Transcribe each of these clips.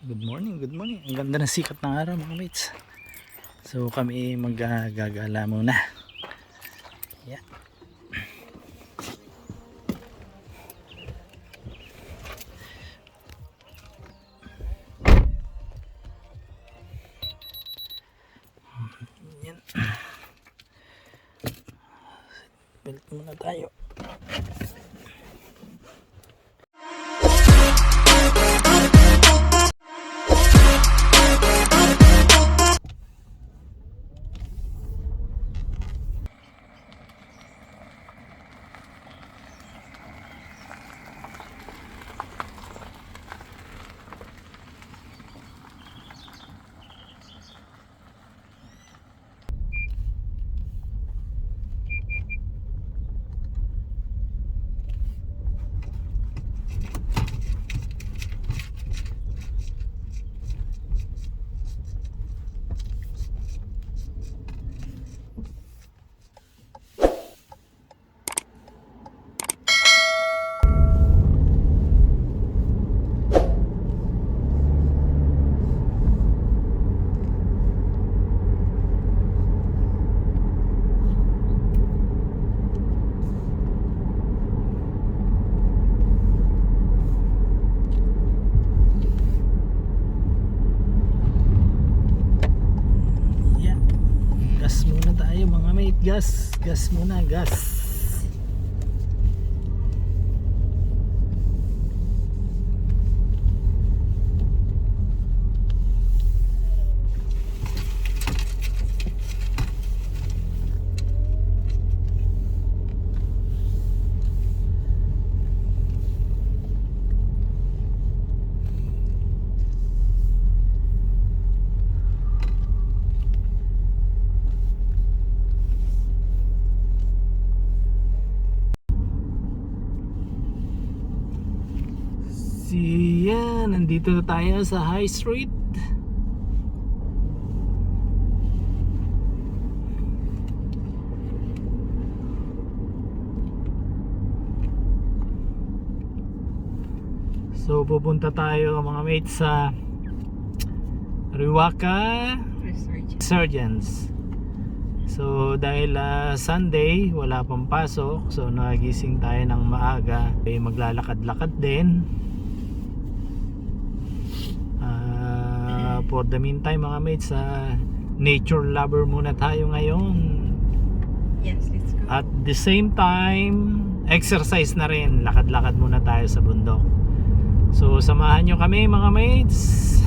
Good morning, good morning. Ang ganda ng sikat ng araw mga mates. So kami maggagala muna. Yeah. Yan. Balik muna tayo. Gas muna tayo mga mate. Gas muna, gas. Yan, nandito na tayo sa High Street. So pupunta tayo mga mates sa Riwaka Resurgence. So dahil Sunday wala pang pasok, so nagising tayo ng maaga, maglalakad-lakad din. For the meantime mga mates, nature lover muna tayo ngayon. Yes, let's go. At the same time, exercise na rin. Lakad-lakad muna tayo sa bundok. So samahan nyo kami mga mates.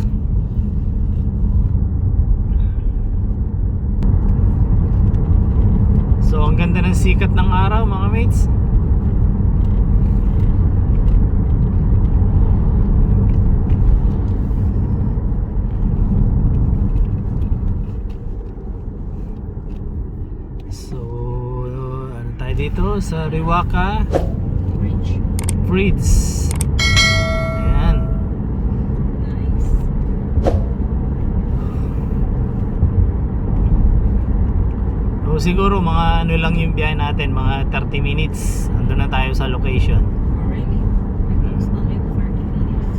So ang ganda ng sikat ng araw mga mates. Dito sa Riwaka Bridge. Ayan. Nice. So siguro mga ano lang yung biyahe natin, mga 30 minutes. Andun na tayo sa location. Already? It's only 30 minutes.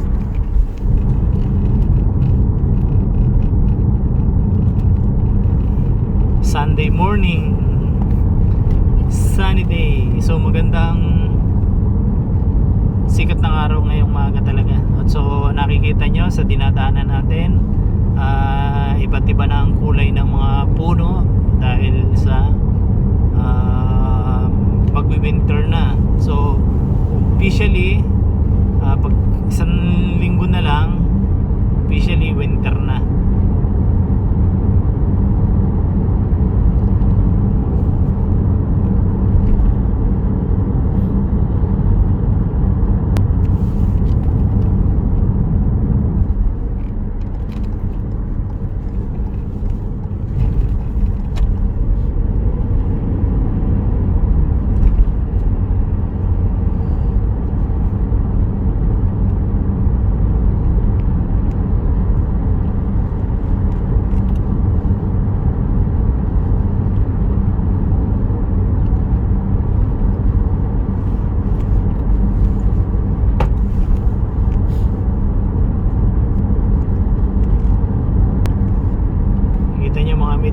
Sunday morning, sunny day. So magandang sikat ng araw ngayong maaga talaga. At so nakikita nyo sa dinadaanan natin, iba't iba na ang kulay ng mga puno dahil sa pag-winter na. So officially pag isang linggo na lang, officially winter na.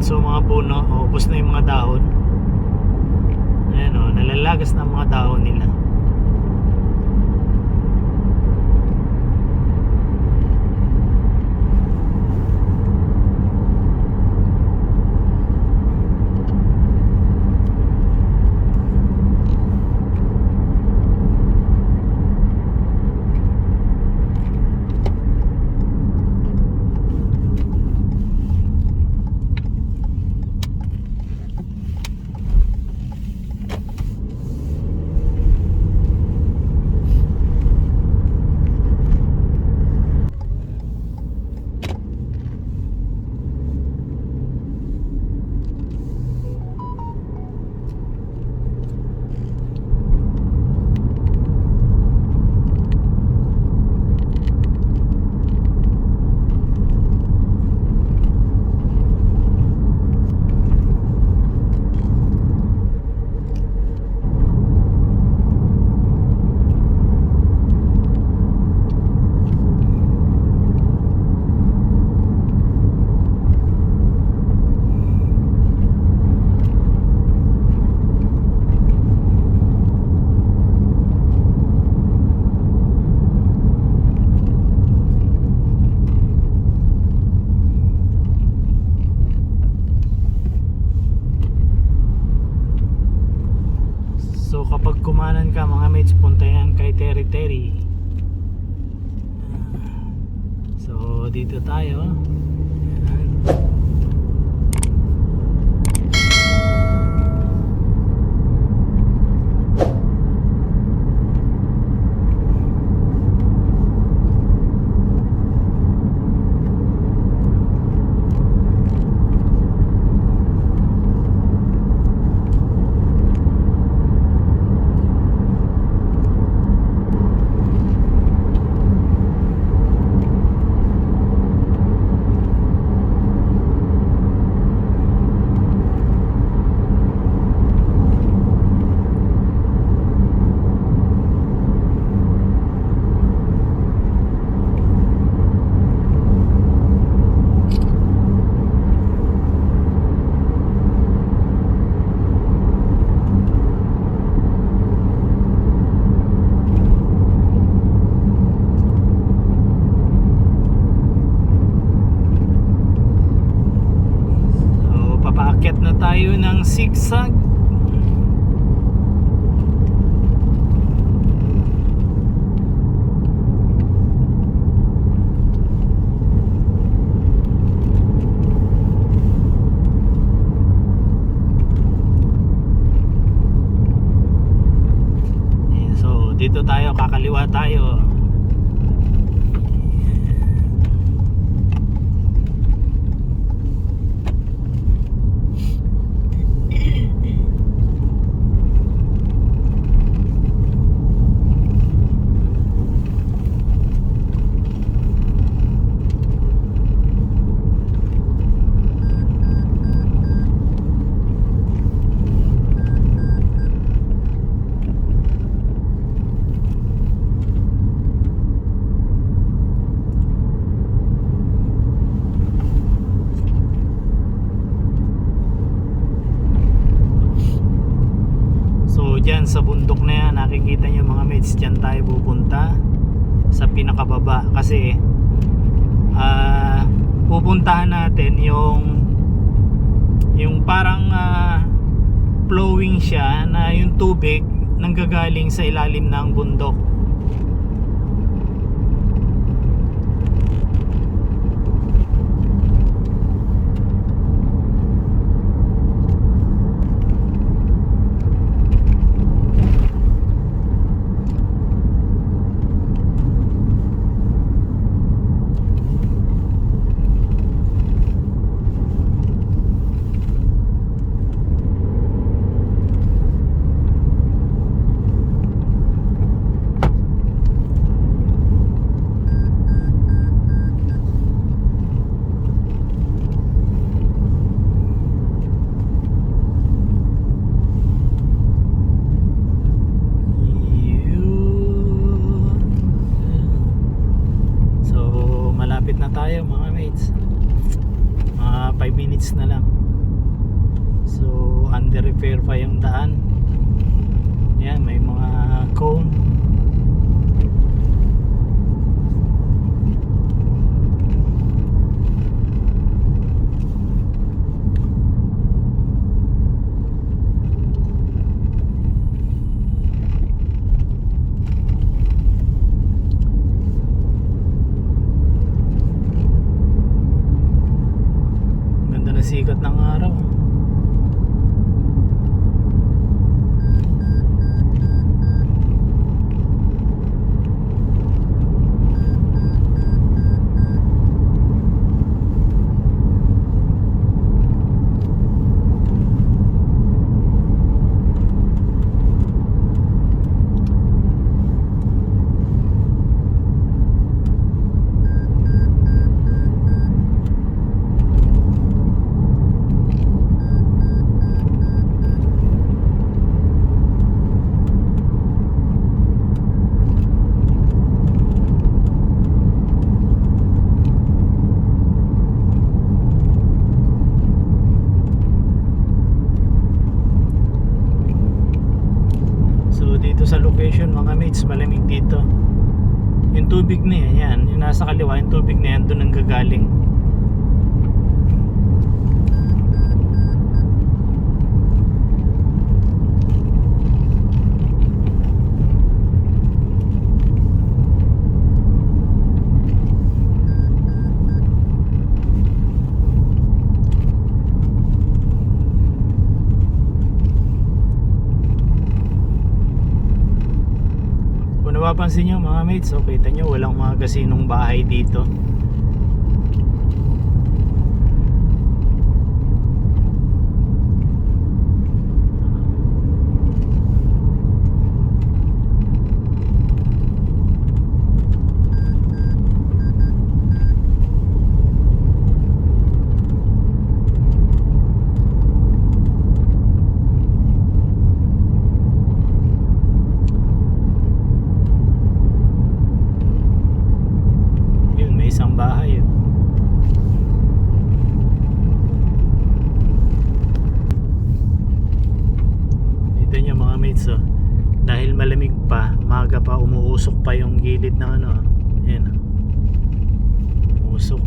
mates, so mga puno, ubos na yung mga dahon. Ayan o, nalalagas na ang mga dahon nila. So kapag kumanan ka mga mates, punta yan kay Teri Teri. So dito tayo. Ayan. Papaakyat na tayo ng zigzag. So dito tayo, kakaliwa tayo. Dyan sa bundok na yan, nakikita nyo mga mates, dyan tayo pupunta sa pinakababa kasi pupuntahan natin yung parang flowing siya na yung tubig nanggagaling sa ilalim ng bundok. Malapit na tayo mga mates, mga 5 minutes na lang. So under repair pa yung daan. Yan, may mga cone. Ganda na sikat ng araw. Dito sa location mga mates, malamig dito. Yung tubig na yan, yung nasa kaliwa, yung tubig na yan, doon ang gagaling. Napapansin nyo mga mates, so kita nyo walang mga kasinong bahay dito. Isang bahay yun. Dito nyo mga mates, oh. Dahil malamig pa, maga pa, umuusok pa yung gilid ng ano. Ayan, umuusok.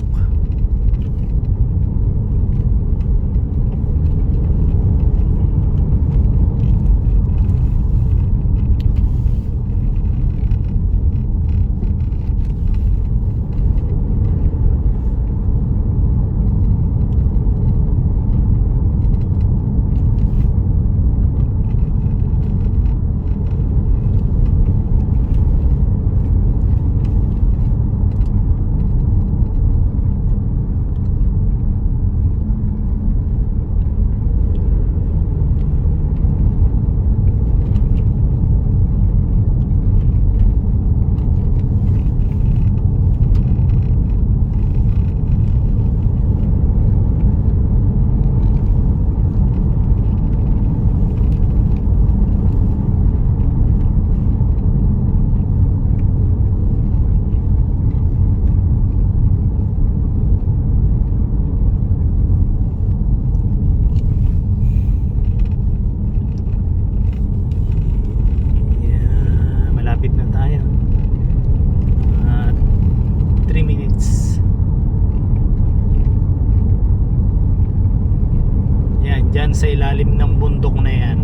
Sa ilalim ng bundok na yan,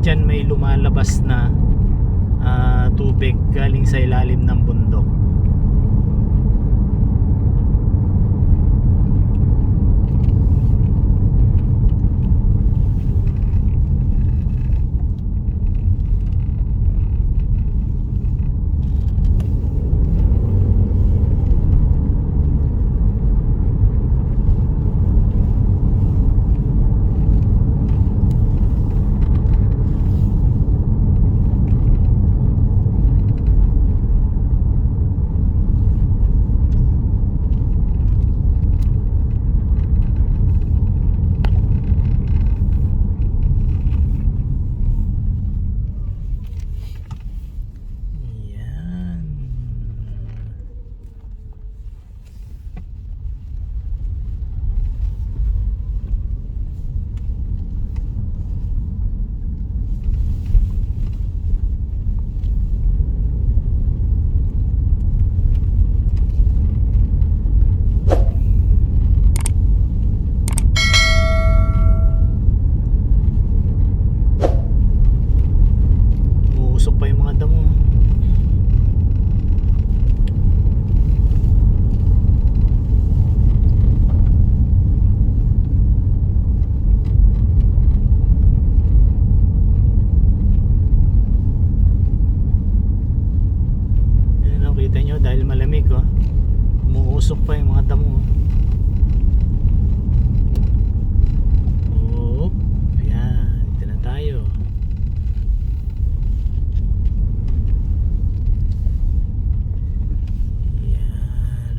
dyan may lumalabas na tubig galing sa ilalim ng bundok. Usok pa yung mga damo. Oh, yan. Dito na tayo. Yan.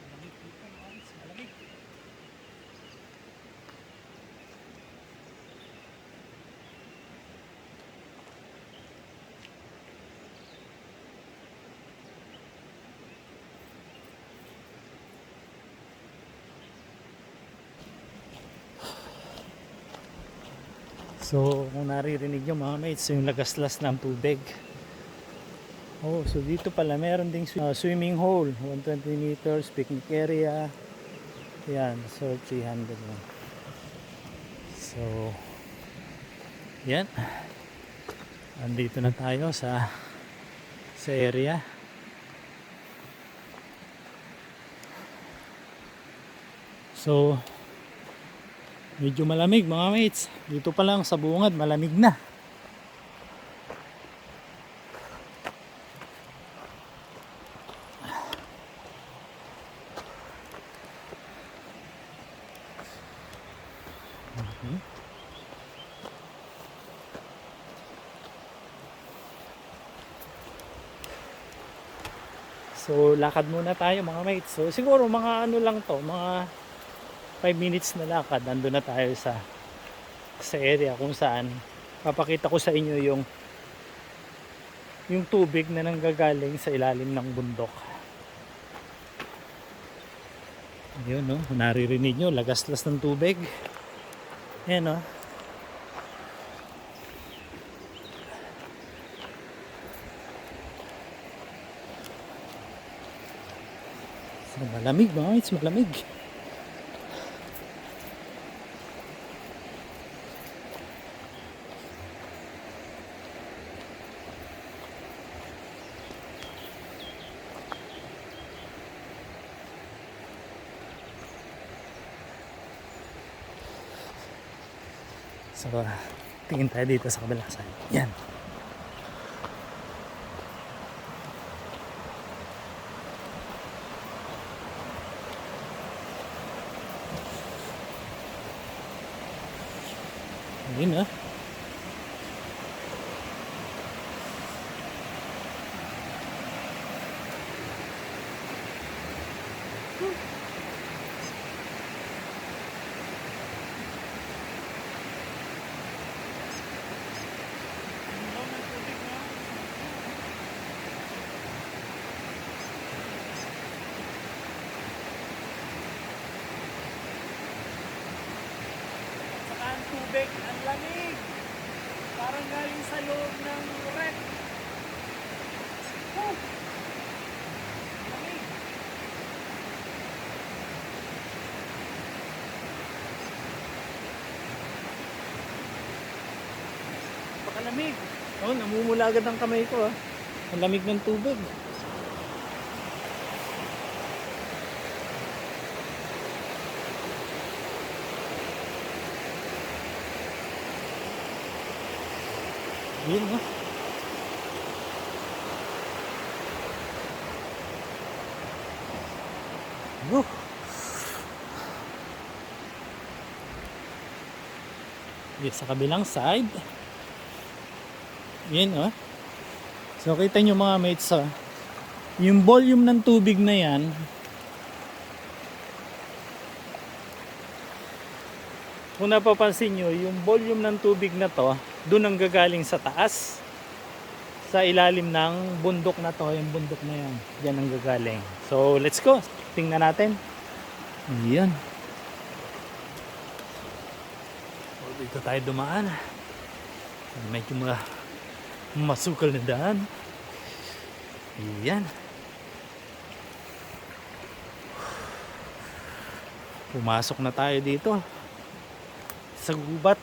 Malamig dito, guys. Malamig. So, kung naririnig nyo mga mates, yung lagaslas ng tubig. Oh, so dito pala meron ding swimming hole, 120 meters, picnic area. Yan, so 300 lang. So, yan. Andito na tayo sa area. So, medyo malamig mga mates. Dito pa lang sa bungad, malamig na. So lakad muna tayo mga mates. So siguro mga ano lang to, mga 5 minutes na lakad, nandun na tayo sa area kung saan papakita ko sa inyo yung tubig na nanggagaling sa ilalim ng bundok. Ayun, no, naririnig nyo, lagaslas ng tubig. Ayan, no. So, malamig mga mates, malamig. So, tingin tayo dito sa kabilang side. Yan. Ayun, ah. Tubig, ang lamig. Parang galing sa loob ng rep. Lamig. Pakalamig. Oh, namumula agad ang kamay ko, ah. Ang lamig ng tubig. Yun, no? Yes, sa kabilang side. Yan, oh. So, kita nyo mga mates, yung volume ng tubig na yan, kung napapansin nyo, yung volume ng tubig na to, doon ang gagaling sa taas. sa ilalim ng bundok na to, yung bundok na yan. Diyan ang gagaling. So, let's go. Tingnan natin. Ayan. So, dito tayo dumaan. Medyo masukal na daan. Ayan. Pumasok na tayo dito sa gubat.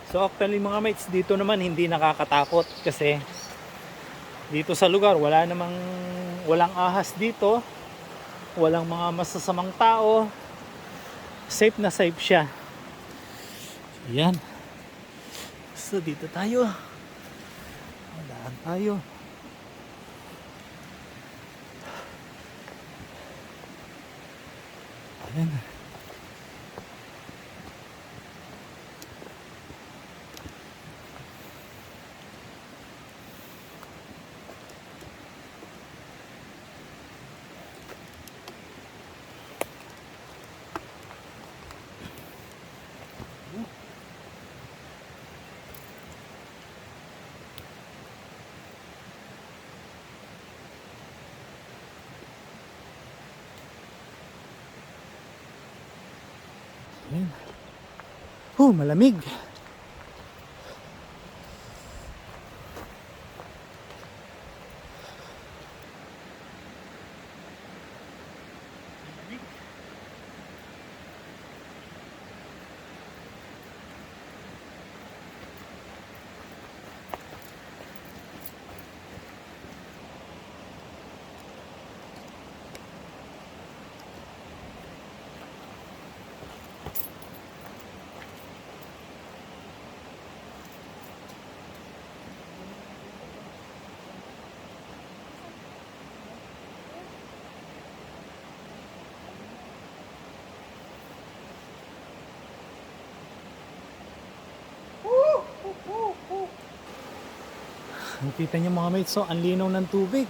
So actually mga mates, dito naman hindi nakakatakot kasi dito sa lugar walang ahas dito, walang mga masasamang tao, safe na safe siya. Ayan. So dito tayo, daan tayo. Ayan. Ayan. Oh, malamig. Nakita niyo mga mates, so ang linaw ng tubig.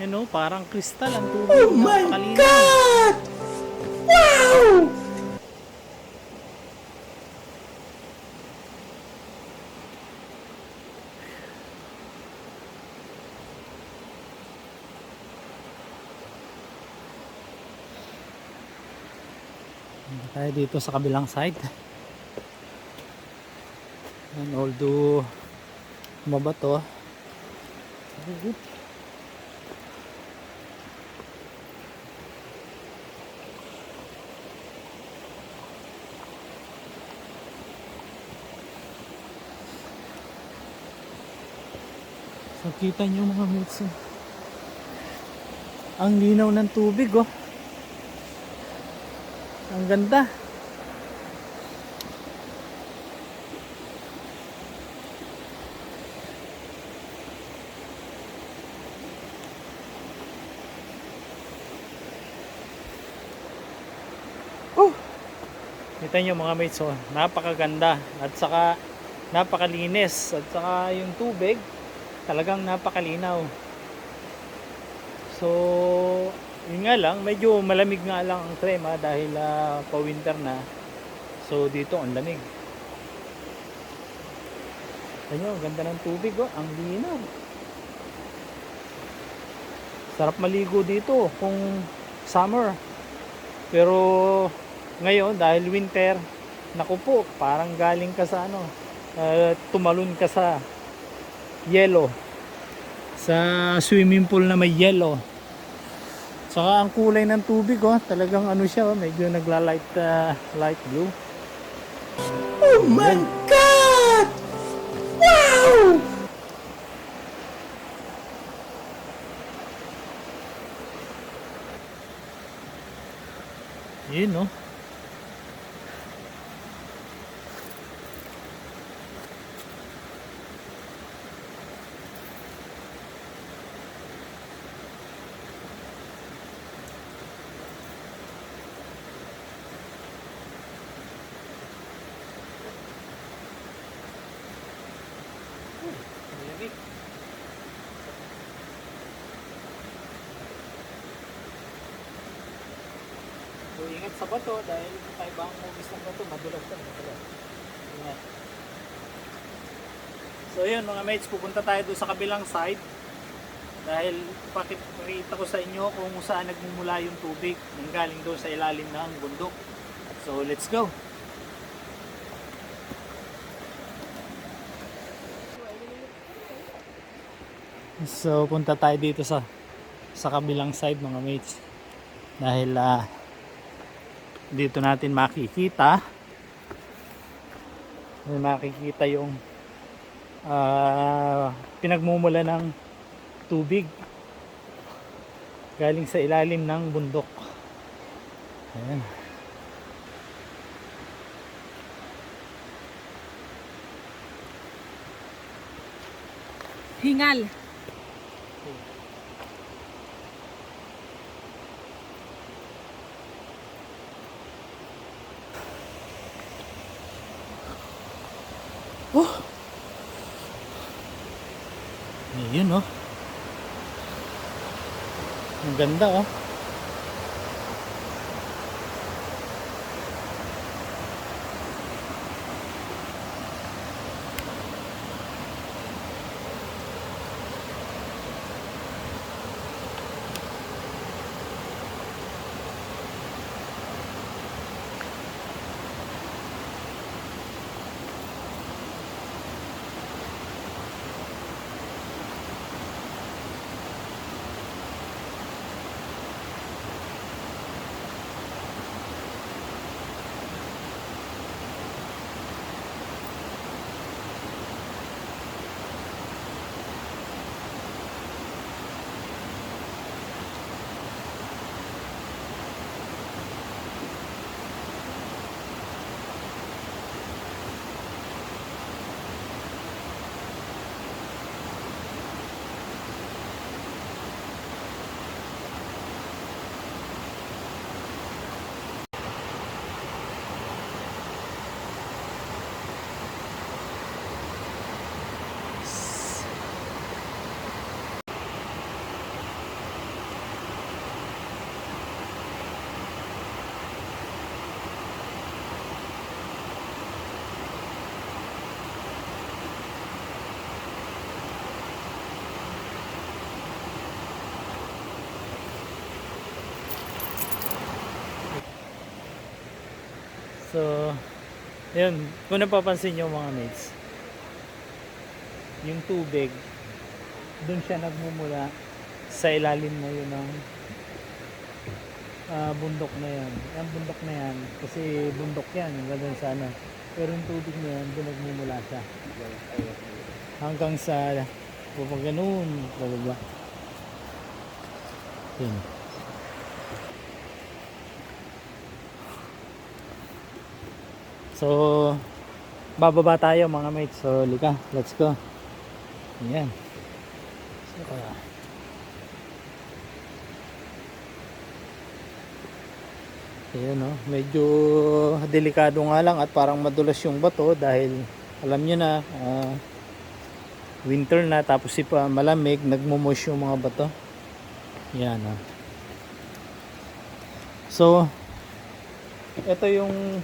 Yan o, parang kristal ang tubig. Oh my God! Wow! Tayo dito sa kabilang side. And although mabato, so kita nyo mga mates, ang linaw ng tubig oh, ang ganda. Kita nyo mga mates, oh, napakaganda at saka napakalinis at saka yung tubig talagang napakalinaw. So yun nga lang, medyo malamig nga lang ang Trema dahil pa-winter na. So dito ang lamig. Tingnan nyo, ang ganda ng tubig oh, ang linaw. Sarap maligo dito kung summer. Pero ngayon dahil winter, naku po, parang galing ka sa tumalon ka sa yelo, sa swimming pool na may yelo. Saka ang kulay ng tubig oh, talagang siya oh, medyo light blue. Oh my God! Wow! Yun no. So ingat sa bato dahil tayo bang mugis ng bato, madulas yan. Madulas. Ingat. So yun mga mates, pupunta tayo doon sa kabilang side dahil pakita ko sa inyo kung saan nagmumula yung tubig nang galing doon sa ilalim ng bundok. So let's go. So punta tayo dito sa kabilang side mga mates dahil dito natin makikita yung pinagmumula ng tubig galing sa ilalim ng bundok. Ayan. Hingal. Oh. Ayun oh. Ang ganda oh. So, yun, kung napapansin nyo mga mates, yung tubig, dun siya nagmumula sa ilalim na yun ng bundok na yan. Yung bundok na yan, kasi bundok yan, gano'n sana. Pero yung tubig na yan, dun nagmumula siya. Hanggang sa, pag ganun, bababa. Yun. So, bababa tayo mga mates. So, lika, let's go. Ayan. So, ayan oh, medyo delikado nga lang at parang madulas yung bato dahil alam nyo na, winter na tapos malamig, nagmumush yung mga bato. Ayan oh. So, ito yung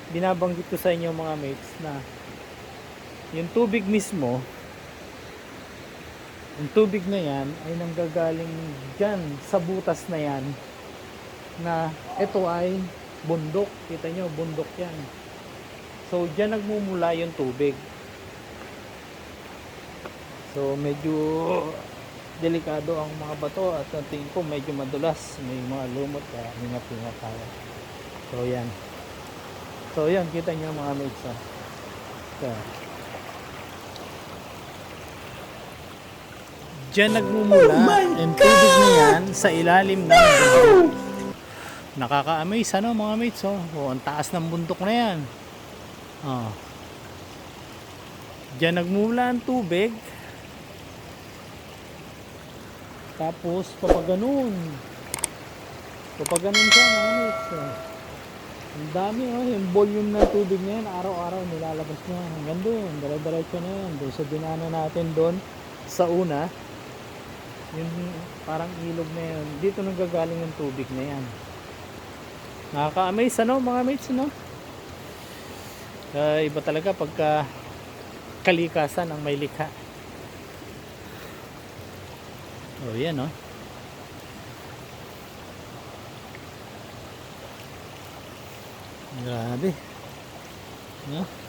binabanggit ko sa inyo mga mates na yung tubig mismo, yung tubig na yan ay nanggagaling dyan sa butas na yan na ito ay bundok. Kita nyo, bundok yan. So dyan nagmumula yung tubig. So medyo delikado ang mga bato at ang tingin ko medyo madulas, may mga lumot kaya ingat-ingat tayo. So yan. So yan, kita nyo mga mates ha. So, dyan nagmumula yung tubig na yan sa ilalim ng bundok. Nakaka-amaze ano mga mates oh. Oh, ang taas ng bundok na yan. Oh. Dyan nagmumula ang tubig. Tapos papaganon. Papaganon siya mga mates oh. Ang dami oh, yung volume ng tubig na yan, araw-araw nilalabas niya. Hanggang doon, dala-diretso na yan. Doon sa dinaanan natin doon, sa una, yung parang ilog na yan. Dito nanggagaling yung tubig na yan. Nakaka-amaze ano mga mates, no? Iba talaga pagka kalikasan ang may likha. Oh, yan, no? Grabe. No?